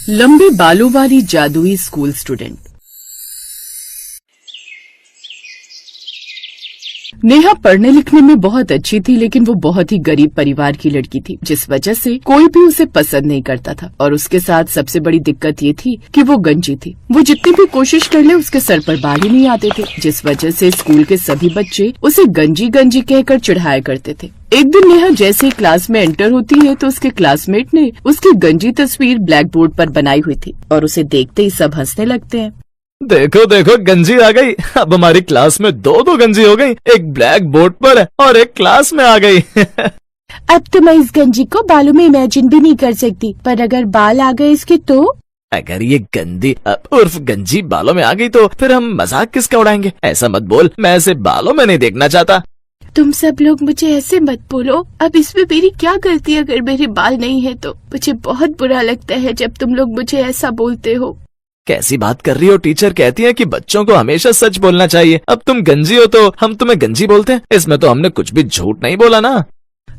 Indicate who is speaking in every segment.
Speaker 1: लंबे बालों वाली जादुई स्कूल स्टूडेंट। नेहा पढ़ने लिखने में बहुत अच्छी थी, लेकिन वो बहुत ही गरीब परिवार की लड़की थी, जिस वजह से कोई भी उसे पसंद नहीं करता था। और उसके साथ सबसे बड़ी दिक्कत ये थी कि वो गंजी थी। वो जितनी भी कोशिश कर ले उसके सर पर बाल ही नहीं आते थे, जिस वजह से स्कूल के सभी बच्चे उसे गंजी गंजी कहकर चिढ़ाया करते थे। एक दिन नेहा जैसे ही क्लास में एंटर होती है तो उसके क्लासमेट ने उसकी गंजी तस्वीर ब्लैक बोर्ड पर बनाई हुई थी और उसे देखते ही सब हंसने लगते हैं।
Speaker 2: देखो देखो गंजी आ गई। अब हमारी क्लास में दो गंजी हो गई, एक ब्लैक बोर्ड पर और एक क्लास में आ गई।
Speaker 3: अब तो मैं इस गंजी को बालों में इमेजिन भी नहीं कर सकती, पर अगर बाल आ गए इसके तो?
Speaker 2: अगर ये गंदी उर्फ गंजी बालों में आ गई तो फिर हम मजाक किसका उड़ाएंगे? ऐसा मत बोल, मैं ऐसे बालों में नहीं देखना चाहता।
Speaker 3: तुम सब लोग मुझे ऐसे मत बोलो। अब इसमें मेरी क्या गलती? अगर मेरे बाल नहीं है तो मुझे बहुत बुरा लगता है जब तुम लोग मुझे ऐसा बोलते हो।
Speaker 2: कैसी बात कर रही हो? टीचर कहती है कि बच्चों को हमेशा सच बोलना चाहिए। अब तुम गंजी हो तो हम तुम्हें गंजी बोलते हैं, इसमें तो हमने कुछ भी झूठ नहीं बोला ना।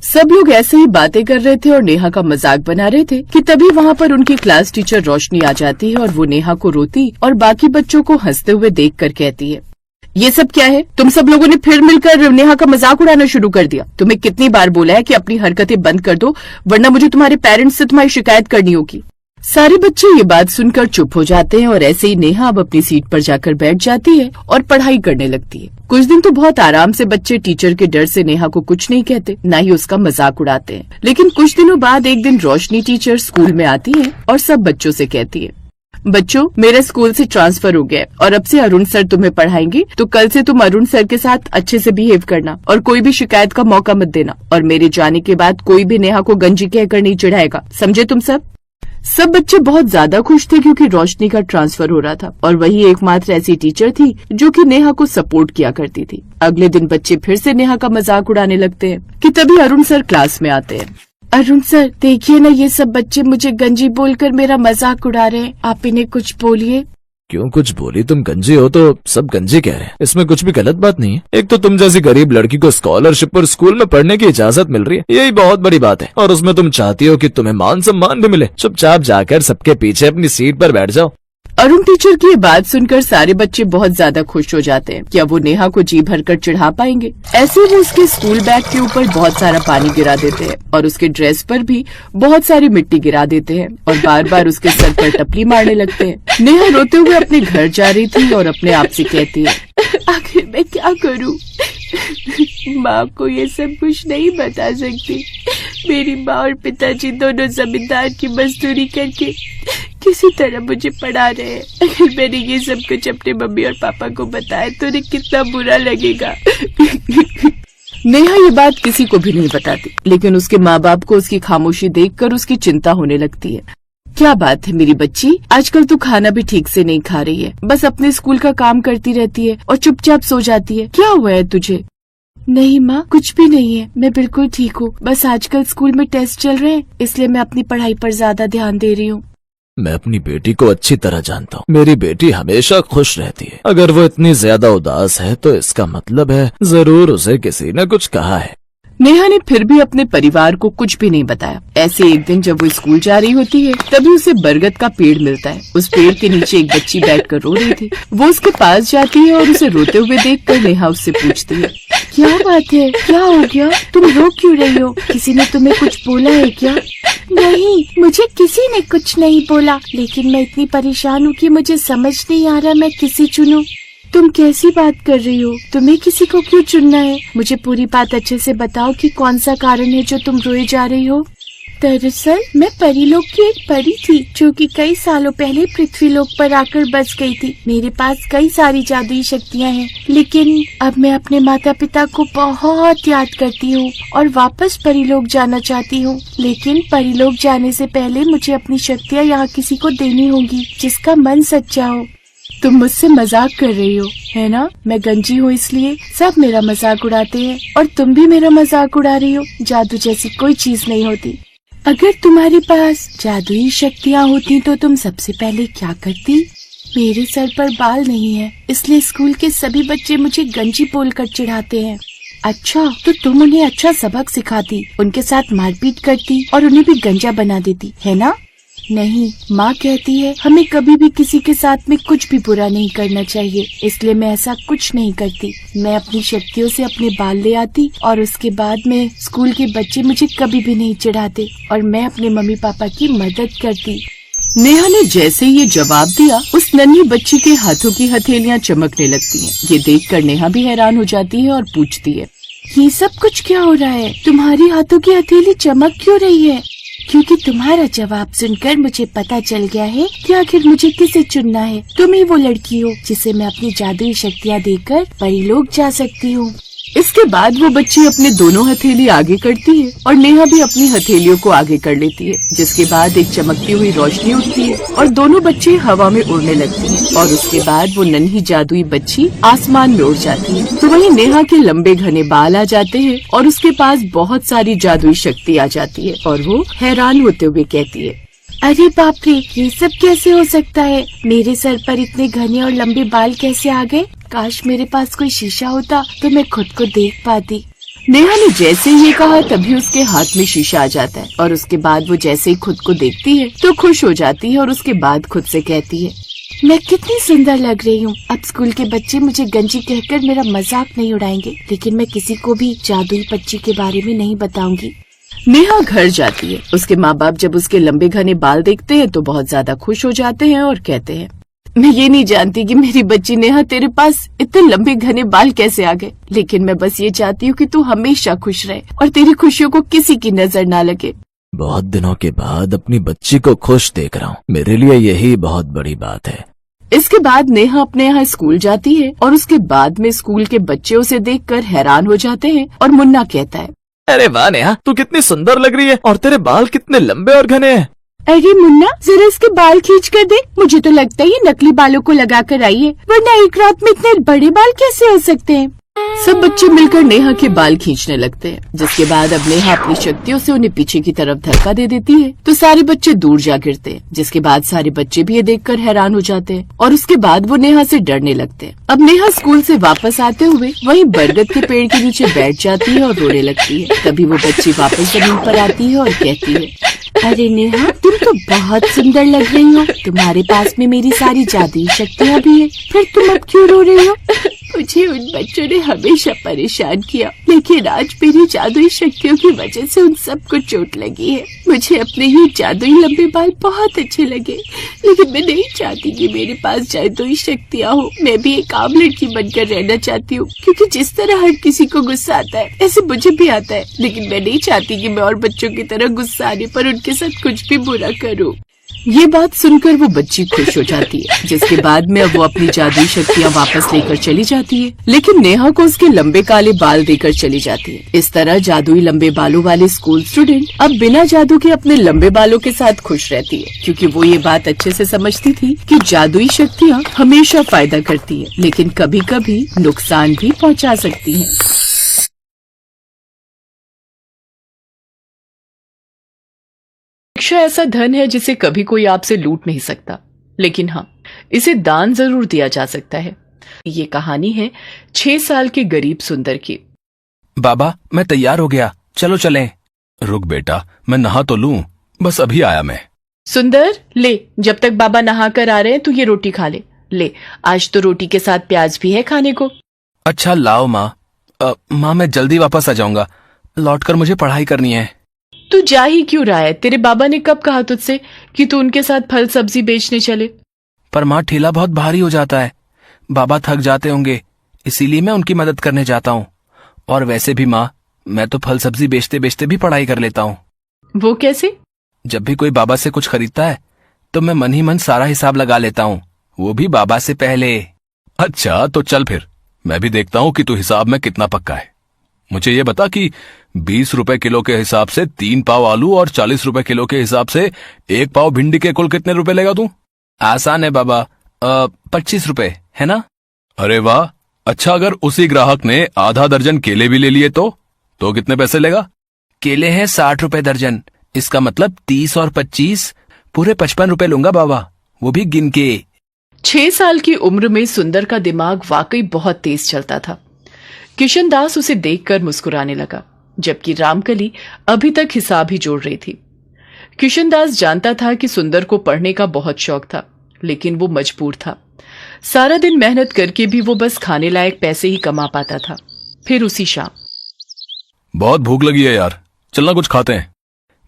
Speaker 1: सब लोग ऐसे ही बातें कर रहे थे और नेहा का मजाक बना रहे थे कि तभी वहाँ पर उनकी क्लास टीचर रोशनी आ जाती है और वो नेहा को रोती और बाकी बच्चों को हंसते हुए देख कर कहती है, ये सब क्या है? तुम सब लोगों ने फिर मिलकर नेहा का मजाक उड़ाना शुरू कर दिया। तुम्हें कितनी बार बोला है कि अपनी हरकतें बंद कर दो, वरना मुझे तुम्हारे पेरेंट्स से तुम्हारी शिकायत करनी होगी। सारे बच्चे ये बात सुनकर चुप हो जाते हैं और ऐसे ही नेहा अब अपनी सीट पर जाकर बैठ जाती है और पढ़ाई करने लगती है। कुछ दिन तो बहुत आराम से बच्चे टीचर के डर से नेहा को कुछ नहीं कहते, न ही उसका मजाक उड़ाते हैं। लेकिन कुछ दिनों बाद एक दिन रोशनी टीचर स्कूल में आती है और सब बच्चों से कहती है, बच्चों मेरे स्कूल से ट्रांसफर हो गया और अब से अरुण सर तुम्हें पढ़ाएंगे, तो कल से तुम अरुण सर के साथ अच्छे से बिहेव करना और कोई भी शिकायत का मौका मत देना। और मेरे जाने के बाद कोई भी नेहा को गंजी कहकर नहीं चिढ़ाएगा, समझे तुम सब? सब बच्चे बहुत ज्यादा खुश थे क्योंकि रोशनी का ट्रांसफर हो रहा था और वही एकमात्र ऐसी टीचर थी जो कि नेहा को सपोर्ट किया करती थी। अगले दिन बच्चे फिर से नेहा का मजाक उड़ाने लगते हैं कि तभी अरुण सर क्लास में आते हैं।
Speaker 3: अरुण सर देखिए ना, ये सब बच्चे मुझे गंजी बोलकर मेरा मजाक उड़ा रहे हैं, आप इन्हें कुछ बोलिए।
Speaker 2: क्यों कुछ बोली? तुम गंजी हो तो सब गंजी कह रहे हैं, इसमें कुछ भी गलत बात नहीं है। एक तो तुम जैसी गरीब लड़की को स्कॉलरशिप पर स्कूल में पढ़ने की इजाजत मिल रही है, यही बहुत बड़ी बात है। और उसमें तुम चाहती हो कि तुम्हें मान सम्मान भी मिले। चुपचाप जाकर सबके पीछे अपनी सीट पर बैठ जाओ।
Speaker 1: अरुण टीचर की ये बात सुनकर सारे बच्चे बहुत ज्यादा खुश हो जाते हैं कि अब वो नेहा को जी भरकर चिढ़ा पाएंगे। ऐसे वो उसके स्कूल बैग के ऊपर बहुत सारा पानी गिरा देते हैं और उसके ड्रेस पर भी बहुत सारी मिट्टी गिरा देते हैं और बार बार उसके सर पर टपली मारने लगते हैं। नेहा रोते हुए अपने घर जा रही थी और अपने आप से कहती है,
Speaker 3: आखिर मैं क्या करूं? माँ को ये सब कुछ नहीं बता सकती। मेरी माँ और पिताजी दोनों जमींदार की मजदूरी करके किसी तरह मुझे पढ़ा रहे हैं। अगर मैंने ये सब कुछ अपने मम्मी और पापा को बताया तो उन्हें कितना बुरा लगेगा।
Speaker 1: नेहा ये बात किसी को भी नहीं बताती, लेकिन उसके माँ बाप को उसकी खामोशी देखकर उसकी चिंता होने लगती है। क्या बात है मेरी बच्ची, आजकल तो खाना भी ठीक से नहीं खा रही है, बस अपने स्कूल का काम करती रहती है और चुपचाप सो जाती है। क्या हुआ है तुझे?
Speaker 3: नहीं माँ, कुछ भी नहीं है, मैं बिल्कुल ठीक हूँ। बस आजकल स्कूल में टेस्ट चल रहे हैं, इसलिए मैं अपनी पढ़ाई पर ज्यादा ध्यान दे रही हूँ।
Speaker 2: मैं अपनी बेटी को अच्छी तरह जानता हूँ, मेरी बेटी हमेशा खुश रहती है। अगर वो इतनी ज्यादा उदास है तो इसका मतलब है जरूर उसे किसी ने कुछ कहा है।
Speaker 1: नेहा ने फिर भी अपने परिवार को कुछ भी नहीं बताया। ऐसे एक दिन जब वो स्कूल जा रही होती है तभी उसे बरगद का पेड़ मिलता है। उस पेड़ के नीचे एक बच्ची बैठकर रो रही थी। वो उसके पास जाती है और उसे रोते हुए देखकर नेहा उससे पूछती है,
Speaker 3: क्या बात है, क्या हो गया? तुम रो क्यों रही हो? किसी ने तुम्हें कुछ बोला है क्या? नहीं, मुझे किसी ने कुछ नहीं बोला, लेकिन मैं इतनी परेशान हूँ कि मुझे समझ नहीं आ रहा मैं किसे चुनूं। तुम कैसी बात कर रही हो? तुम्हें किसी को क्यों चुनना है? मुझे पूरी बात अच्छे से बताओ कि कौन सा कारण है जो तुम रोए जा रही हो। दरअसल मैं परीलोक की एक परी थी जो कि कई सालों पहले पृथ्वीलोक पर आकर बस गई थी। मेरे पास कई सारी जादुई शक्तियाँ हैं, लेकिन अब मैं अपने माता पिता को बहुत याद करती हूँ और वापस परीलोक जाना चाहती हूँ। लेकिन परीलोक जाने से पहले मुझे अपनी शक्तियाँ यहाँ किसी को देनी होंगी जिसका मन सच्चा हो।
Speaker 1: तुम मुझसे मजाक कर रही हो, है ना? मैं गंजी हूँ इसलिए सब मेरा मजाक उड़ाते हैं और तुम भी मेरा मजाक उड़ा रही हो। जादू जैसी कोई चीज नहीं होती।
Speaker 3: अगर तुम्हारे पास जादुई शक्तियाँ होती तो तुम सबसे पहले क्या करती? मेरे सर पर बाल नहीं है, इसलिए स्कूल के सभी बच्चे मुझे गंजी बोलकर चिढ़ाते हैं।
Speaker 1: अच्छा, तो तुम उन्हें अच्छा सबक सिखाती, उनके साथ मारपीट करती और उन्हें भी गंजा बना देती, है ना?
Speaker 3: नहीं, माँ कहती है हमें कभी भी किसी के साथ में कुछ भी बुरा नहीं करना चाहिए, इसलिए मैं ऐसा कुछ नहीं करती। मैं अपनी शक्तियों से अपने बाल ले आती और उसके बाद में स्कूल के बच्चे मुझे कभी भी नहीं चिढ़ाते और मैं अपने मम्मी पापा की मदद करती।
Speaker 1: नेहा ने जैसे ये जवाब दिया, उस नन्ही बच्ची के हाथों की हथेलियां चमकने लगती हैं। ये देखकर नेहा भी हैरान हो जाती है और पूछती है,
Speaker 3: ये सब कुछ क्या हो रहा है? तुम्हारी हाथों की हथेली चमक क्यों रही है? क्योंकि तुम्हारा जवाब सुनकर मुझे पता चल गया है कि आखिर मुझे किसे चुनना है। तुम ही वो लड़की हो जिसे मैं अपनी जादुई शक्तियाँ देकर परिलोक जा सकती हूँ।
Speaker 1: इसके बाद वो बच्ची अपने दोनों हथेली आगे करती है और नेहा भी अपनी हथेलियों को आगे कर लेती है, जिसके बाद एक चमकती हुई रोशनी उठती है और दोनों बच्चे हवा में उड़ने लगती हैं और उसके बाद वो नन्ही जादुई बच्ची आसमान में उड़ जाती है। तो वहीं नेहा के लंबे घने बाल आ जाते हैं और उसके पास बहुत सारी जादुई शक्ति आ जाती है और वो हैरान होते हुए कहती है,
Speaker 3: अरे बाप रे, ये सब कैसे हो सकता है? मेरे सर पर इतने घने और लंबे बाल कैसे आ गए? काश मेरे पास कोई शीशा होता तो मैं खुद को देख पाती।
Speaker 1: नेहा ने जैसे ये कहा तभी उसके हाथ में शीशा आ जाता है और उसके बाद वो जैसे ही खुद को देखती है तो खुश हो जाती है और उसके बाद खुद से कहती है,
Speaker 3: मैं कितनी सुंदर लग रही हूँ। अब स्कूल के बच्चे मुझे गंजी कहकर मेरा मजाक नहीं उड़ाएंगे, लेकिन मैं किसी को भी जादुई बच्ची के बारे में नहीं बताऊंगी।
Speaker 1: नेहा घर जाती है। उसके माँ बाप जब उसके लंबे घने बाल देखते हैं तो बहुत ज्यादा खुश हो जाते हैं और कहते हैं, मैं ये नहीं जानती कि मेरी बच्ची नेहा तेरे पास इतने लंबे घने बाल कैसे आ गए, लेकिन मैं बस ये चाहती हूँ कि तू हमेशा खुश रहे और तेरी खुशियों को किसी की नजर ना लगे।
Speaker 2: बहुत दिनों के बाद अपनी बच्ची को खुश देख रहा हूँ, मेरे लिए यही बहुत बड़ी बात है।
Speaker 1: इसके बाद नेहा अपने यहाँ स्कूल जाती है और उसके बाद में स्कूल के बच्चे उसे देखकर हैरान हो जाते हैं और मुन्ना कहता है,
Speaker 2: अरे वाह नेहा, तू कितनी सुंदर लग रही है और तेरे बाल कितने लंबे और घने हैं।
Speaker 3: अरे मुन्ना, जरा इसके बाल खींच कर दे। मुझे तो लगता है ये नकली बालों को लगा कर आई है, वरना एक रात में इतने बड़े बाल कैसे हो सकते हैं?
Speaker 1: सब बच्चे मिलकर नेहा के बाल खींचने लगते हैं, जिसके बाद अब नेहा अपनी शक्तियों से उन्हें पीछे की तरफ धक्का दे देती है तो सारे बच्चे दूर जा गिरते हैं, जिसके बाद सारे बच्चे भी ये देखकर हैरान हो जाते हैं और उसके बाद वो नेहा से डरने लगते हैं। अब नेहा स्कूल से वापस आते हुए वहीं बरगद के पेड़ के नीचे बैठ जाती है और रोने लगती है। तभी वो बच्ची वापस जमीन पर आती है और कहती है,
Speaker 3: अरे नेहा, तुम तो बहुत सुंदर लग रही हो। तुम्हारे पास में मेरी सारी जादुई शक्तियाँ भी है, फिर तुम अब क्यों रो रही हो?
Speaker 1: मुझे उन बच्चों ने हमेशा परेशान किया, लेकिन आज मेरी जादुई शक्तियों की वजह से उन सबको चोट लगी है। मुझे अपने ये जादुई लंबे बाल बहुत अच्छे लगे, लेकिन मैं नहीं चाहती कि मेरे पास जादुई शक्तियाँ हो। मैं भी एक आम लड़की बनकर रहना चाहती हूँ, क्योंकि जिस तरह हर किसी को गुस्सा आता है ऐसे मुझे भी आता है, लेकिन मैं नहीं चाहती कि मैं और बच्चों की तरह गुस्सा आने पर उनके साथ कुछ भी बुरा करूँ। ये बात सुनकर वो बच्ची खुश हो जाती है, जिसके बाद में अब वो अपनी जादुई शक्तियाँ वापस लेकर चली जाती है, लेकिन नेहा को उसके लंबे काले बाल देकर चली जाती है। इस तरह जादुई लंबे बालों वाले स्कूल स्टूडेंट अब बिना जादू के अपने लंबे बालों के साथ खुश रहती है, क्योंकि वो ये बात अच्छे से समझती थी कि जादुई शक्तियाँ हमेशा फायदा करती है, लेकिन कभी कभी नुकसान भी पहुँचा सकती है। शिक्षा ऐसा धन है जिसे कभी कोई आपसे लूट नहीं सकता, लेकिन हाँ, इसे दान जरूर दिया जा सकता है। ये कहानी है 6 साल के गरीब सुंदर की।
Speaker 4: बाबा, मैं तैयार हो गया, चलो चलें। रुक बेटा, मैं नहा तो लूं, बस अभी आया मैं।
Speaker 1: सुंदर, ले, जब तक बाबा नहा कर आ रहे हैं तू ये रोटी खा ले। ले, आज तो रोटी के साथ प्याज भी है खाने को।
Speaker 4: अच्छा लाओ माँ। माँ, मैं जल्दी वापस आ जाऊंगा, लौटकर मुझे पढ़ाई करनी है।
Speaker 1: तू जा ही क्यों रहा है? तेरे बाबा ने कब कहा तुझसे कि तू उनके साथ फल सब्जी बेचने चले?
Speaker 4: पर माँ, ठेला बहुत भारी हो जाता है, बाबा थक जाते होंगे, इसीलिए मैं उनकी मदद करने जाता हूँ। और वैसे भी माँ, मैं तो फल सब्जी बेचते बेचते भी पढ़ाई कर लेता हूँ।
Speaker 1: वो कैसे?
Speaker 4: जब भी कोई बाबा से कुछ खरीदता है तो मैं मन ही मन सारा हिसाब लगा लेता हूँ, वो भी बाबा से पहले। अच्छा, तो चल फिर मैं भी देखता हूँ कि तू हिसाब में कितना पक्का है। मुझे ये बता कि 20 रुपए किलो के हिसाब से 3 पाव आलू और 40 रुपए किलो के हिसाब से 1 पाव भिंडी के कुल कितने रुपए लेगा तू? आसान है बाबा, 25 रुपए है ना? अरे वाह, अच्छा, अगर उसी ग्राहक ने आधा दर्जन केले भी ले लिए तो कितने पैसे लेगा? केले हैं 60 रुपए दर्जन, इसका मतलब 30 और 25 पूरे 55 रुपए लूंगा बाबा, वो भी गिन के।
Speaker 1: 6 साल की उम्र में सुंदर का दिमाग वाकई बहुत तेज चलता था। किशनदास उसे देखकर मुस्कुराने लगा, जबकि रामकली अभी तक हिसाब ही जोड़ रही थी। किशनदास जानता था कि सुंदर को पढ़ने का बहुत शौक था, लेकिन वो मजबूर था। सारा दिन मेहनत करके भी वो बस खाने लायक पैसे ही कमा पाता था। फिर उसी शाम,
Speaker 4: बहुत भूख लगी है यार, चलना कुछ खाते हैं।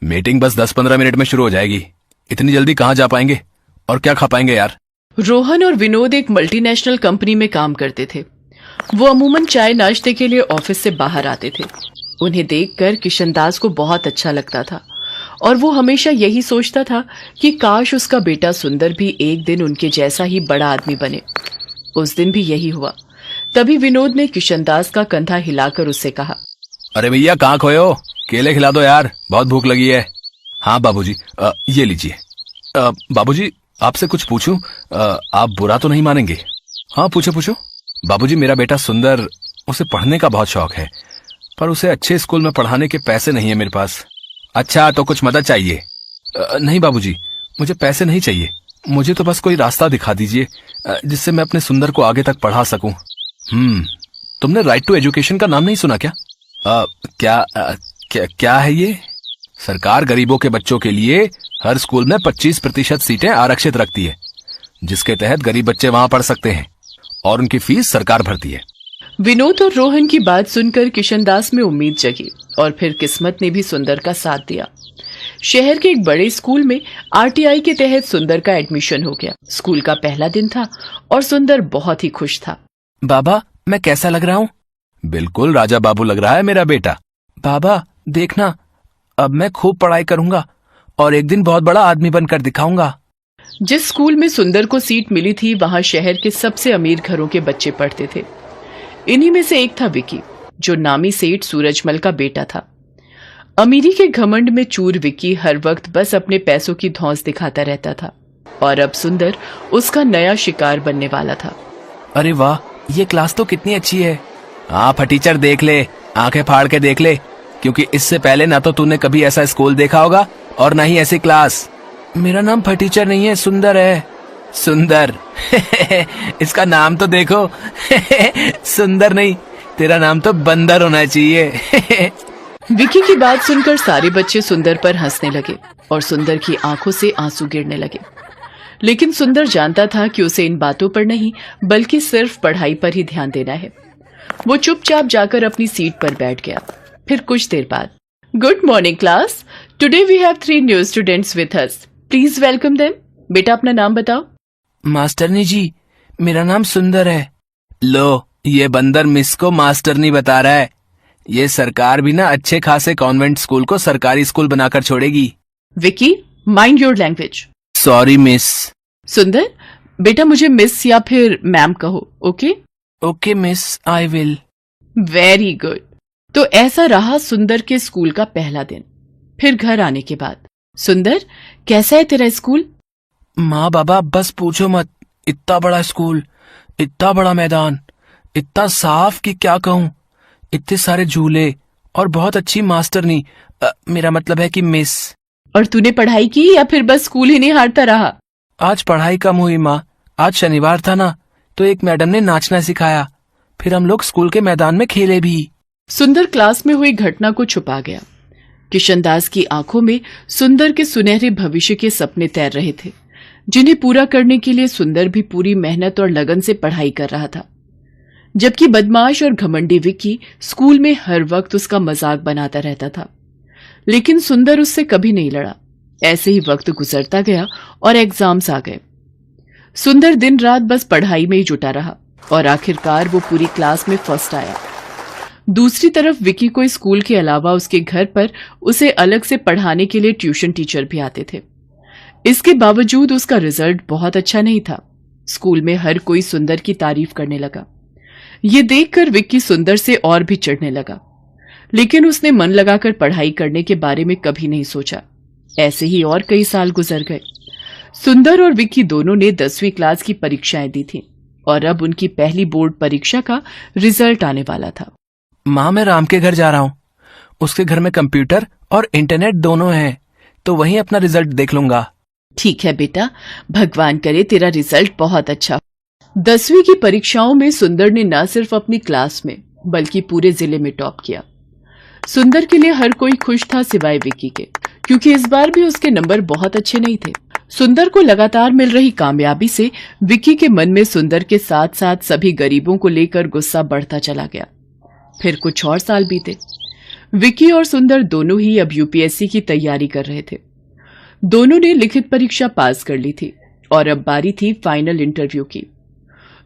Speaker 4: मीटिंग बस 10-15 मिनट में शुरू हो जाएगी, इतनी जल्दी कहाँ जा पाएंगे और क्या खा पाएंगे यार।
Speaker 1: रोहन और विनोद एक मल्टीनेशनल कंपनी में काम करते थे। वो अमूमन चाय नाश्ते के लिए ऑफिस से बाहर आते थे। उन्हें देखकर किशनदास को बहुत अच्छा लगता था और वो हमेशा यही सोचता था कि काश उसका बेटा सुंदर भी एक दिन उनके जैसा ही बड़ा आदमी बने। उस दिन भी यही हुआ। तभी विनोद ने किशनदास का कंधा हिलाकर उससे कहा,
Speaker 4: अरे भैया कहाँ खोए हो, केले खिला दो यार, बहुत भूख लगी है। हाँ बाबूजी, ये लीजिए। बाबूजी आपसे कुछ पूछूं? आप बुरा तो नहीं मानेंगे? हाँ पूछो पूछो। बाबूजी मेरा बेटा सुंदर, उसे पढ़ने का बहुत शौक है, पर उसे अच्छे स्कूल में पढ़ाने के पैसे नहीं है मेरे पास। अच्छा तो कुछ मदद चाहिए? नहीं बाबूजी, मुझे पैसे नहीं चाहिए, मुझे तो बस कोई रास्ता दिखा दीजिए जिससे मैं अपने सुंदर को आगे तक पढ़ा सकूं। तुमने राइट टू एजुकेशन का नाम नहीं सुना क्या? क्या है ये? सरकार गरीबों के बच्चों के लिए हर स्कूल में 25% सीटें आरक्षित रखती है, जिसके तहत गरीब बच्चे वहां पढ़ सकते हैं और उनकी फीस सरकार भरती है।
Speaker 1: विनोद और रोहन की बात सुनकर किशनदास में उम्मीद जगी और फिर किस्मत ने भी सुंदर का साथ दिया। शहर के एक बड़े स्कूल में आरटीआई के तहत सुंदर का एडमिशन हो गया। स्कूल का पहला दिन था और सुंदर बहुत ही खुश था।
Speaker 4: बाबा मैं कैसा लग रहा हूँ? बिल्कुल राजा बाबू लग रहा है मेरा बेटा। बाबा देखना, अब मैं खूब पढ़ाई करूंगा और एक दिन बहुत बड़ा आदमी बनकर दिखाऊंगा।
Speaker 1: जिस स्कूल में सुंदर को सीट मिली थी वहां शहर के सबसे अमीर घरों के बच्चे पढ़ते थे। इन्हीं में से एक था विकी, जो नामी सेठ सूरजमल का बेटा था। अमीरी के घमंड में चूर विकी हर वक्त बस अपने पैसों की धौंस दिखाता रहता था और अब सुंदर उसका नया शिकार बनने वाला था।
Speaker 4: अरे वाह, ये क्लास तो कितनी अच्छी है। हाँ फटीचर देख ले, आंखें फाड़ के देख ले, क्योंकि इससे पहले ना तो तूने कभी ऐसा स्कूल देखा होगा और ना ही ऐसी क्लास। मेरा नाम फटीचर नहीं है, सुंदर है। सुंदर इसका नाम तो देखो सुंदर नहीं, तेरा नाम तो बंदर होना चाहिए।
Speaker 1: विकी की बात सुनकर सारे बच्चे सुंदर पर हंसने लगे और सुंदर की आंखों से आंसू गिरने लगे। लेकिन सुंदर जानता था कि उसे इन बातों पर नहीं बल्कि सिर्फ पढ़ाई पर ही ध्यान देना है। वो चुपचाप जाकर अपनी सीट पर बैठ गया। फिर कुछ देर बाद, good morning class, today we have 3 new students with us, please welcome them. बेटा अपना नाम बताओ।
Speaker 4: मास्टरनी जी, मेरा नाम सुंदर है। लो, ये बंदर मिस को मास्टरनी बता रहा है। ये सरकार भी ना अच्छे खासे कॉन्वेंट स्कूल को सरकारी स्कूल बनाकर छोड़ेगी।
Speaker 1: Vicky, mind your language.
Speaker 4: Sorry miss.
Speaker 1: सुंदर, बेटा मुझे मिस या फिर मैम कहो, okay?
Speaker 4: Okay miss, I will.
Speaker 1: Very good. तो ऐसा रहा सुंदर के स्कूल का पहला दिन। फिर घर आने के बाद, सुंदर कैसा है तेरा स्कूल?
Speaker 4: माँ बाबा बस पूछो मत, इतना बड़ा स्कूल, इतना बड़ा मैदान, इतना साफ कि क्या कहूँ, इतने सारे झूले और बहुत अच्छी मास्टरनी, मेरा मतलब है कि मिस।
Speaker 1: और तूने पढ़ाई की या फिर बस स्कूल ही नहीं हारता रहा?
Speaker 4: आज पढ़ाई कम हुई माँ, आज शनिवार था ना, तो एक मैडम ने नाचना सिखाया, फिर हम लोग स्कूल के मैदान में खेले भी।
Speaker 1: सुंदर क्लास में हुई घटना को छुपा गया। किशनदास की आंखों में सुंदर के सुनहरे भविष्य के सपने तैर रहे थे, जिन्हें पूरा करने के लिए सुंदर भी पूरी मेहनत और लगन से पढ़ाई कर रहा था। जबकि बदमाश और घमंडी विक्की स्कूल में हर वक्त उसका मजाक बनाता रहता था, लेकिन सुंदर उससे कभी नहीं लड़ा। ऐसे ही वक्त गुजरता गया और एग्जाम्स आ गए। सुंदर दिन रात बस पढ़ाई में ही जुटा रहा और आखिरकार वो पूरी क्लास में फर्स्ट आया। दूसरी तरफ विक्की को स्कूल के अलावा उसके घर पर उसे अलग से पढ़ाने के लिए ट्यूशन टीचर भी आते थे। इसके बावजूद उसका रिजल्ट बहुत अच्छा नहीं था। स्कूल में हर कोई सुंदर की तारीफ करने लगा। ये देखकर विक्की सुंदर से और भी चिढ़ने लगा, लेकिन उसने मन लगाकर पढ़ाई करने के बारे में कभी नहीं सोचा। ऐसे ही और कई साल गुजर गए। सुंदर और विक्की दोनों ने 10वीं क्लास की परीक्षाएं दी थी और अब उनकी पहली बोर्ड परीक्षा का रिजल्ट आने वाला था।
Speaker 4: माँ मैं राम के घर जा रहा हूँ, उसके घर में कंप्यूटर और इंटरनेट दोनों हैं, तो वहीं अपना रिजल्ट देख लूंगा।
Speaker 1: ठीक है बेटा, भगवान करे तेरा रिजल्ट बहुत अच्छा। 10वीं की परीक्षाओं में सुंदर ने न सिर्फ अपनी क्लास में बल्कि पूरे जिले में टॉप किया। सुंदर के लिए हर कोई खुश था सिवाय विक्की के, क्योंकि इस बार भी उसके नंबर बहुत अच्छे नहीं थे। सुंदर को लगातार मिल रही कामयाबी से विक्की के मन में सुंदर के साथ साथ सभी गरीबों को लेकर गुस्सा बढ़ता चला गया। फिर कुछ और साल बीते। विक्की और सुंदर दोनों ही अब यूपीएससी की तैयारी कर रहे थे। दोनों ने लिखित परीक्षा पास कर ली थी और अब बारी थी फाइनल इंटरव्यू की।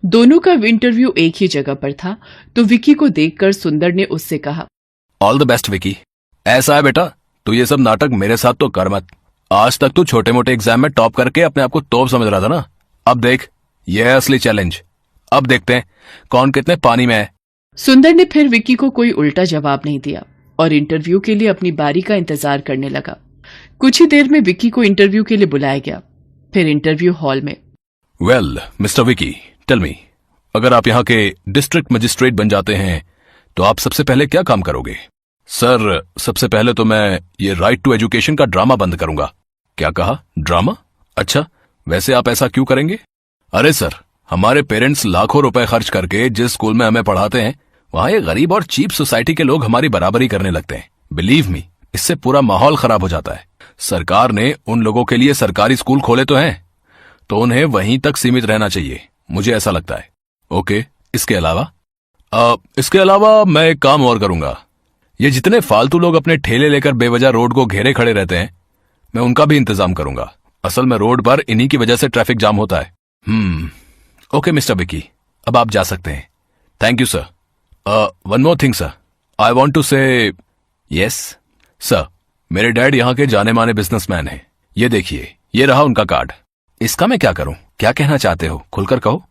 Speaker 1: दोनों का इंटरव्यू एक ही जगह पर था, तो विक्की को देखकर सुंदर ने उससे कहा,
Speaker 4: ऑल द बेस्ट विकी। ऐसा है बेटा, तू ये सब नाटक मेरे साथ तो कर मत। आज तक तू छोटे मोटे एग्जाम में टॉप करके अपने आप को तोप समझ रहा था ना। अब देख, ये है असली चैलेंज। अब देखते हैं कौन कितने पानी में है।
Speaker 1: सुंदर ने फिर विक्की को कोई उल्टा जवाब नहीं दिया और इंटरव्यू के लिए अपनी बारी का इंतजार करने लगा। कुछ ही देर में विक्की को इंटरव्यू के लिए बुलाया गया। फिर इंटरव्यू हॉल में,
Speaker 4: well mister Vicky, tell me, अगर आप यहाँ के डिस्ट्रिक्ट मजिस्ट्रेट बन जाते हैं तो आप सबसे पहले क्या काम करोगे? सर, सबसे पहले तो मैं ये राइट टू एजुकेशन का ड्रामा बंद करूंगा। क्या कहा? ड्रामा? अच्छा, वैसे आप ऐसा क्यों करेंगे? अरे सर, हमारे पेरेंट्स लाखों रुपए खर्च करके जिस स्कूल में हमें पढ़ाते हैं, वहां ये गरीब और चीप सोसाइटी के लोग हमारी बराबरी करने लगते हैं। बिलीव मी, इससे पूरा माहौल खराब हो जाता है। सरकार ने उन लोगों के लिए सरकारी स्कूल खोले तो हैं, तो उन्हें वहीं तक सीमित रहना चाहिए, मुझे ऐसा लगता है। ओके, इसके अलावा मैं एक काम और करूंगा। ये जितने फालतू लोग अपने ठेले लेकर बेवजह रोड को घेरे खड़े रहते हैं, मैं उनका भी इंतजाम करूंगा। असल में रोड पर इन्हीं की वजह से ट्रैफिक जाम होता है। ओके मिस्टर विकी, अब आप जा सकते हैं। Thank you sir. One more thing sir, I want to say. Yes sir, मेरे डैड यहाँ के जाने माने बिजनेसमैन हैं। ये देखिए, ये रहा उनका कार्ड। इसका मैं क्या करूं? क्या कहना चाहते हो? खुलकर कहो।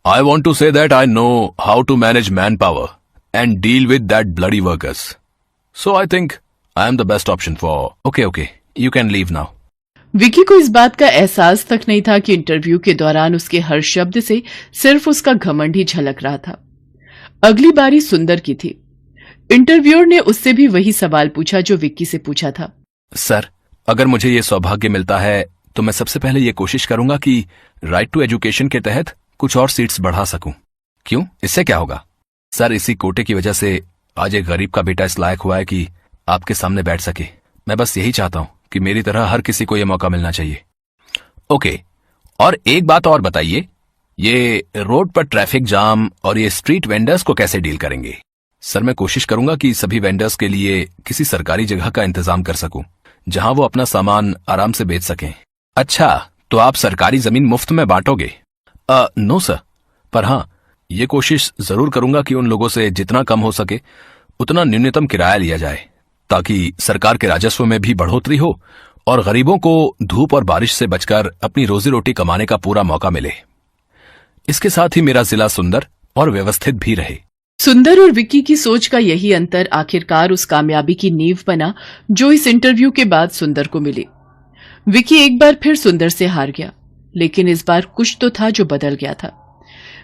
Speaker 4: I want to say that I know how to manage man power and deal with that bloody workers, so I think I am the best option for. Okay, you can leave now.
Speaker 1: Vicky को इस बात का एहसास तक नहीं था कि interview के दौरान उसके हर शब्द से सिर्फ उसका घमंड ही झलक रहा था। अगली बारी सुंदर की थी। इंटरव्यूअर ने उससे भी वही सवाल पूछा जो विक्की से पूछा था।
Speaker 4: सर, अगर मुझे ये सौभाग्य मिलता है तो मैं सबसे पहले ये कोशिश करूंगा कि राइट टू एजुकेशन के तहत कुछ और सीट्स बढ़ा सकूं। क्यों? इससे क्या होगा? सर, इसी कोटे की वजह से आज एक गरीब का बेटा इस लायक हुआ है कि आपके सामने बैठ सके। मैं बस यही चाहता हूं कि मेरी तरह हर किसी को यह मौका मिलना चाहिए। ओके, और एक बात और बताइए, ये रोड पर ट्रैफिक जाम और ये स्ट्रीट वेंडर्स को कैसे डील करेंगे? सर, मैं कोशिश करूंगा कि सभी वेंडर्स के लिए किसी सरकारी जगह का इंतजाम कर सकूं, जहां वो अपना सामान आराम से बेच सकें। अच्छा, तो आप सरकारी जमीन मुफ्त में बांटोगे? नो सर, पर हाँ, ये कोशिश जरूर करूंगा कि उन लोगों से जितना कम हो सके उतना न्यूनतम किराया लिया जाए, ताकि सरकार के राजस्व में भी बढ़ोतरी हो और गरीबों को धूप और बारिश से बचकर अपनी रोजी रोटी कमाने का पूरा मौका मिले। इसके साथ ही मेरा जिला सुंदर और व्यवस्थित भी रहे।
Speaker 1: सुंदर और विक्की की सोच का यही अंतर आखिरकार उस कामयाबी की नींव बना जो इस इंटरव्यू के बाद सुंदर को मिली। विक्की एक बार फिर सुंदर से हार गया, लेकिन इस बार कुछ तो था जो बदल गया था।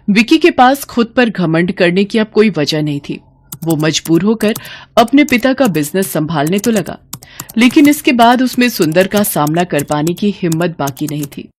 Speaker 1: विक्की के पास खुद पर घमंड करने की अब कोई वजह नहीं थी। वो मजबूर होकर अपने पिता का बिजनेस संभालने तो लगा, लेकिन इसके बाद उसमें सुंदर का सामना कर पाने की हिम्मत बाकी नहीं थी।